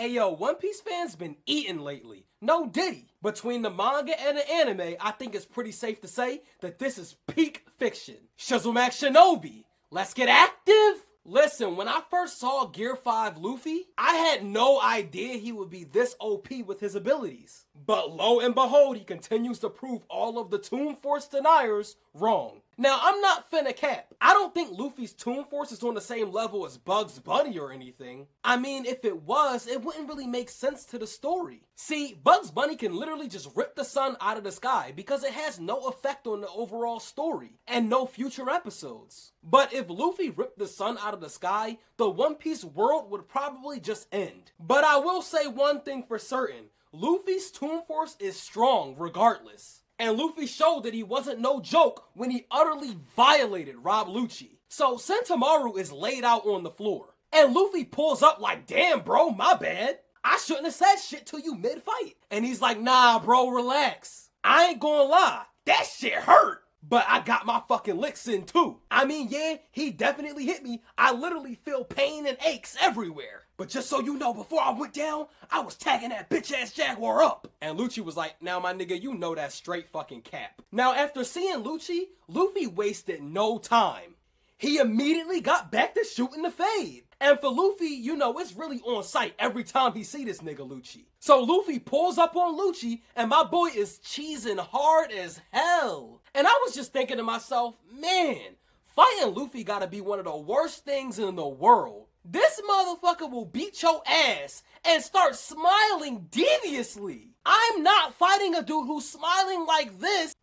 Hey yo, One Piece fans been eating lately. No diddy. Between the manga and the anime, I think it's pretty safe to say that this is peak fiction. Shizumak Shinobi, let's get active! Listen, when I first saw Gear 5 Luffy, I had no idea he would be this OP with his abilities. But lo and behold, he continues to prove all of the Toon Force deniers wrong. Now, I'm not finna cap. I don't think Luffy's Toon Force is on the same level as Bugs Bunny or anything. I mean, if it was, it wouldn't really make sense to the story. See, Bugs Bunny can literally just rip the sun out of the sky because it has no effect on the overall story and no future episodes. But if Luffy ripped the sun out of the sky, the One Piece world would probably just end. But I will say one thing for certain. Luffy's Toon Force is strong regardless. And Luffy showed that he wasn't no joke when he utterly violated Rob Lucci. So Sentomaru is laid out on the floor. And Luffy pulls up like, damn bro, my bad. I shouldn't have said shit to you mid-fight. And he's like, nah bro, relax. I ain't gonna lie, that shit hurt. But I got my fucking licks in too. I mean, yeah, he definitely hit me. I literally feel pain and aches everywhere. But just so you know, before I went down, I was tagging that bitch-ass Jaguar up. And Lucci was like, now my nigga, you know that's straight fucking cap. Now after seeing Lucci, Luffy wasted no time. He immediately got back to shooting the fade. And for Luffy, you know, it's really on sight every time he see this nigga Lucci. So Luffy pulls up on Lucci, and my boy is cheesing hard as hell. And I was just thinking to myself, man, fighting Luffy gotta be one of the worst things in the world. This motherfucker will beat your ass and start smiling deviously. I'm not fighting a dude who's smiling like this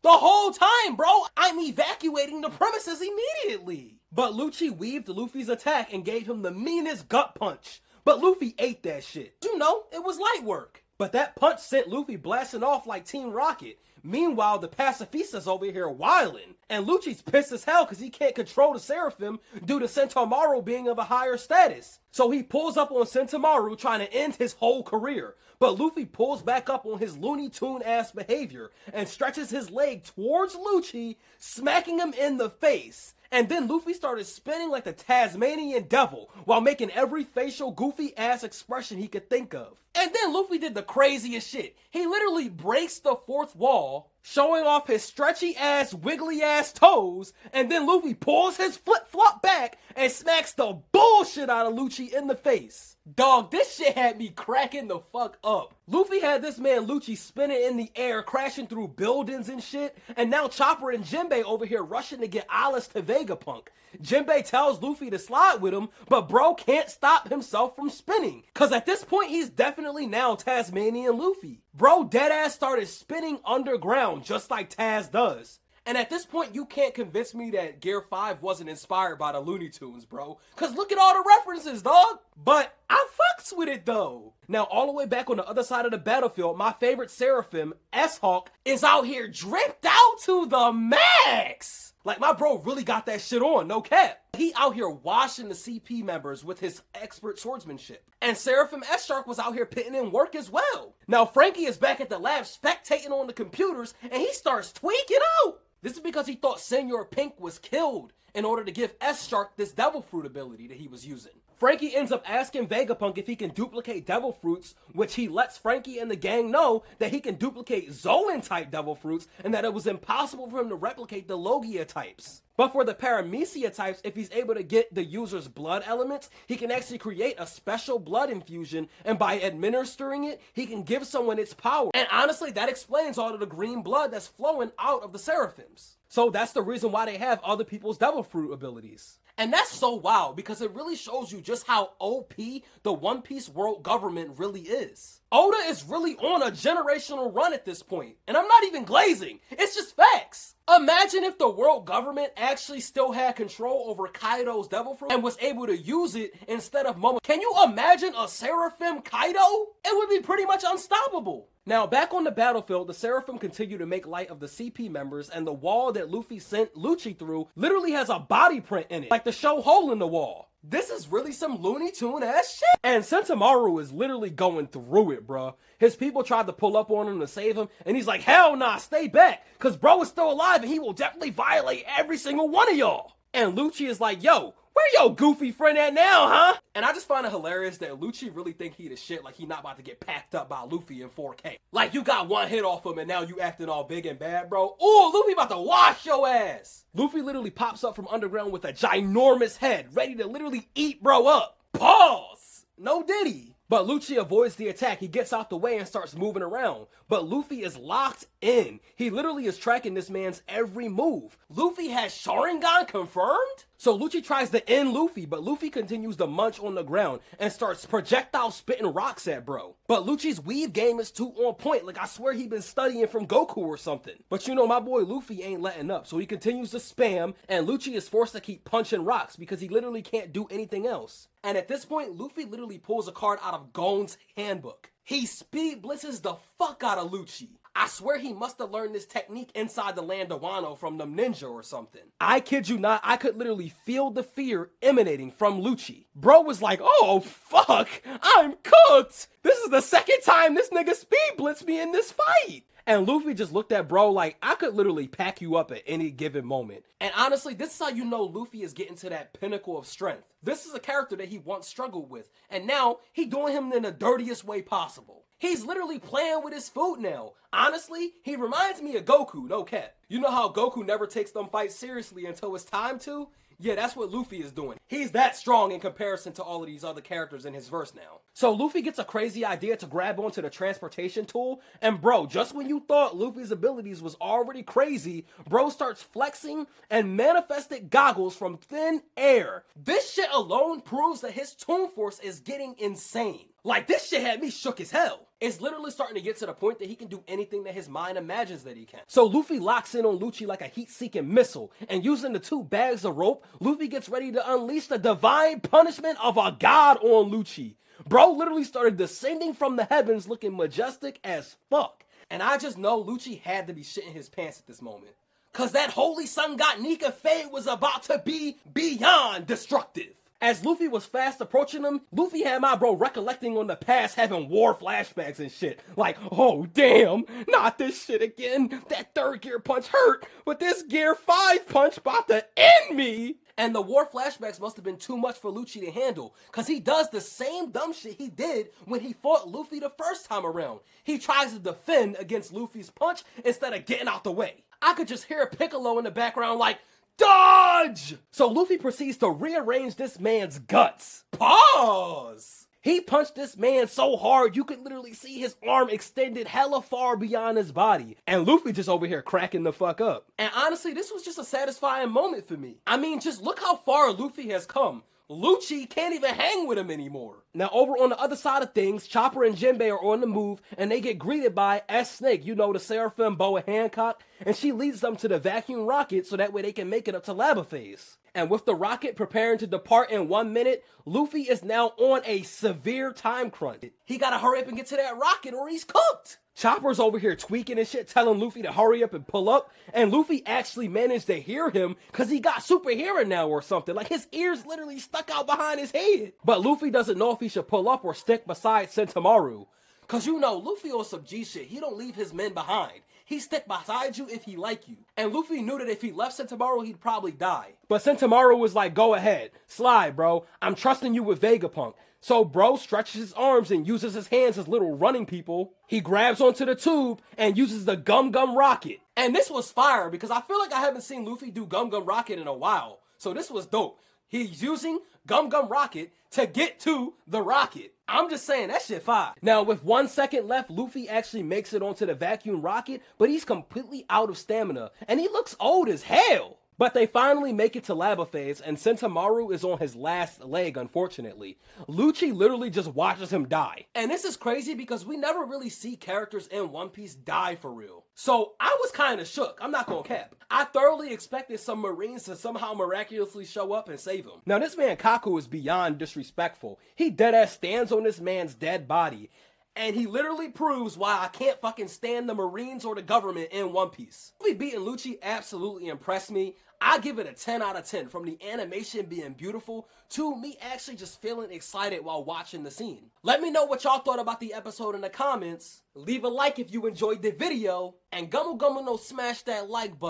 the whole time, bro. I'm evacuating the premises immediately. But Lucci weaved Luffy's attack and gave him the meanest gut punch. But Luffy ate that shit. You know, it was light work. But that punch sent Luffy blasting off like Team Rocket. Meanwhile, the pacifista's over here wildin'. And Lucci's pissed as hell because he can't control the Seraphim due to Sentomaru being of a higher status. So he pulls up on Sentomaru trying to end his whole career. But Luffy pulls back up on his Looney Tune ass behavior and stretches his leg towards Lucci, smacking him in the face. And then Luffy started spinning like the Tasmanian devil while making every facial goofy ass expression he could think of. And then Luffy did the craziest shit. He literally breaks the fourth wall, showing off his stretchy ass, wiggly ass toes, and then Luffy pulls his flip-flop back and smacks the bullshit out of Lucci in the face. Dog, this shit had me cracking the fuck up. Luffy had this man Lucci spinning in the air, crashing through buildings and shit, and now Chopper and Jinbei over here rushing to get Alice to Vegapunk. Jinbei tells Luffy to slide with him, but bro can't stop himself from spinning, cause at this point he's definitely now Tasmanian Luffy. Bro deadass started spinning underground just like Taz does. And at this point, you can't convince me that Gear 5 wasn't inspired by the Looney Tunes, bro. Cause look at all the references, dog. But I fucks with it, though. Now, all the way back on the other side of the battlefield, my favorite Seraphim, S-Hawk, is out here dripped out to the max. Like, my bro really got that shit on, no cap. He out here washing the CP members with his expert swordsmanship. And Seraphim S-Shark was out here putting in work as well. Now, Frankie is back at the lab spectating on the computers, and he starts tweaking out. This is because he thought Senor Pink was killed in order to give S-Shark this Devil Fruit ability that he was using. Frankie ends up asking Vegapunk if he can duplicate Devil Fruits, which he lets Frankie and the gang know that he can duplicate Zoan-type Devil Fruits and that it was impossible for him to replicate the Logia types. But for the Paramecia types, if he's able to get the user's blood elements, he can actually create a special blood infusion, and by administering it, he can give someone its power. And honestly, that explains all of the green blood that's flowing out of the Seraphims. So that's the reason why they have other people's Devil Fruit abilities. And that's so wild because it really shows you just how OP the One Piece world government really is. Oda is really on a generational run at this point, and I'm not even glazing, it's just facts. Imagine if the world government actually still had control over Kaido's Devil Fruit and was able to use it instead of Momo. Can you imagine a Seraphim Kaido? It would be pretty much unstoppable. Now, back on the battlefield, the Seraphim continue to make light of the CP members, and the wall that Luffy sent Lucci through literally has a body print in it, like the show Hole in the Wall. This is really some Looney Tune ass shit. And Sentomaru is literally going through it, bruh. His people tried to pull up on him to save him, and he's like, hell nah, stay back, cause bro is still alive and he will definitely violate every single one of y'all. And Lucci is like, yo, Where your goofy friend at now, huh? And I just find it hilarious that Lucci really think he the shit, like he not about to get packed up by Luffy in 4K. Like you got one hit off him and now you acting all big and bad, bro. Ooh, Luffy about to wash your ass. Luffy literally pops up from underground with a ginormous head, ready to literally eat bro up. Pause. No diddy. But Lucci avoids the attack. He gets out the way and starts moving around. But Luffy is locked in. He literally is tracking this man's every move. Luffy has Sharingan confirmed? So Lucci tries to end Luffy, but Luffy continues to munch on the ground and starts projectile spitting rocks at bro. But Lucci's weave game is too on point. Like I swear he been studying from Goku or something. But you know my boy Luffy ain't letting up. So he continues to spam and Lucci is forced to keep punching rocks because he literally can't do anything else. And at this point, Luffy literally pulls a card out of Gon's handbook. He speed blitzes the fuck out of Lucci. I swear he must have learned this technique inside the land of Wano from them ninja or something. I kid you not, I could literally feel the fear emanating from Lucci. Bro was like, oh fuck, I'm cooked. This is the second time this nigga speed blitzed me in this fight. And Luffy just looked at bro like, I could literally pack you up at any given moment. And honestly, this is how you know Luffy is getting to that pinnacle of strength. This is a character that he once struggled with, and now he doing him in the dirtiest way possible. He's literally playing with his food now. Honestly, he reminds me of Goku, no cap. You know how Goku never takes them fights seriously until it's time to? Yeah, that's what Luffy is doing. He's that strong in comparison to all of these other characters in his verse now. So Luffy gets a crazy idea to grab onto the transportation tool, and bro, just when you thought Luffy's abilities was already crazy, bro starts flexing and manifested goggles from thin air. This shit alone proves that his Toon force is getting insane. Like, this shit had me shook as hell. It's literally starting to get to the point that he can do anything that his mind imagines that he can. So Luffy locks in on Lucci like a heat-seeking missile, and using the 2 bags of rope, Luffy gets ready to unleash the divine punishment of a god on Lucci. Bro literally started descending from the heavens looking majestic as fuck. And I just know Lucci had to be shitting his pants at this moment. Cause that holy sun god Nika fate was about to be beyond destructive. As Luffy was fast approaching him, Luffy had my bro recollecting on the past having war flashbacks and shit. Like, oh damn, not this shit again. That 3rd gear punch hurt, but this gear 5 punch about to end me. And the war flashbacks must have been too much for Lucci to handle, cause he does the same dumb shit he did when he fought Luffy the first time around. He tries to defend against Luffy's punch instead of getting out the way. I could just hear Piccolo in the background like, dodge! So Luffy proceeds to rearrange this man's guts. Pause! He punched this man so hard you could literally see his arm extended hella far beyond his body. And Luffy just over here cracking the fuck up. And honestly, this was just a satisfying moment for me. I mean, just look how far Luffy has come. Lucci can't even hang with him anymore. Now over on the other side of things, Chopper and Jinbei are on the move and they get greeted by S-Snake, you know, the Seraphim, Boa Hancock, and she leads them to the vacuum rocket so that way they can make it up to lava phase. And with the rocket preparing to depart in 1 minute, Luffy is now on a severe time crunch. He gotta hurry up and get to that rocket or he's cooked. Chopper's over here tweaking and shit, telling Luffy to hurry up and pull up, and Luffy actually managed to hear him because he got super hearing now or something. Like his ears literally stuck out behind his head. But Luffy doesn't know if he should pull up or stick beside Sentomaru. Cause you know, Luffy on some G shit, he don't leave his men behind. He stick beside you if he like you. And Luffy knew that if he left Sentomaru, he'd probably die. But Sentomaru was like, go ahead, slide bro, I'm trusting you with Vegapunk. So bro stretches his arms and uses his hands as little running people. He grabs onto the tube and uses the Gum Gum Rocket. And this was fire because I feel like I haven't seen Luffy do Gum Gum Rocket in a while. So this was dope. He's using Gum Gum Rocket to get to the rocket. I'm just saying, that shit fire. Now, with 1 second left, Luffy actually makes it onto the vacuum rocket, but he's completely out of stamina, and he looks old as hell. But they finally make it to lava phase, and Sentomaru is on his last leg, unfortunately. Lucci literally just watches him die. And this is crazy because we never really see characters in One Piece die for real. So I was kind of shook, I'm not gonna cap. I thoroughly expected some Marines to somehow miraculously show up and save him. Now this man Kaku is beyond disrespectful. He deadass stands on this man's dead body. And he literally proves why I can't fucking stand the Marines or the government in One Piece. Luffy beating Lucci absolutely impressed me. I give it a 10 out of 10, from the animation being beautiful to me actually just feeling excited while watching the scene. Let me know what y'all thought about the episode in the comments. Leave a like if you enjoyed the video, and Gummo Gummo no smash that like button.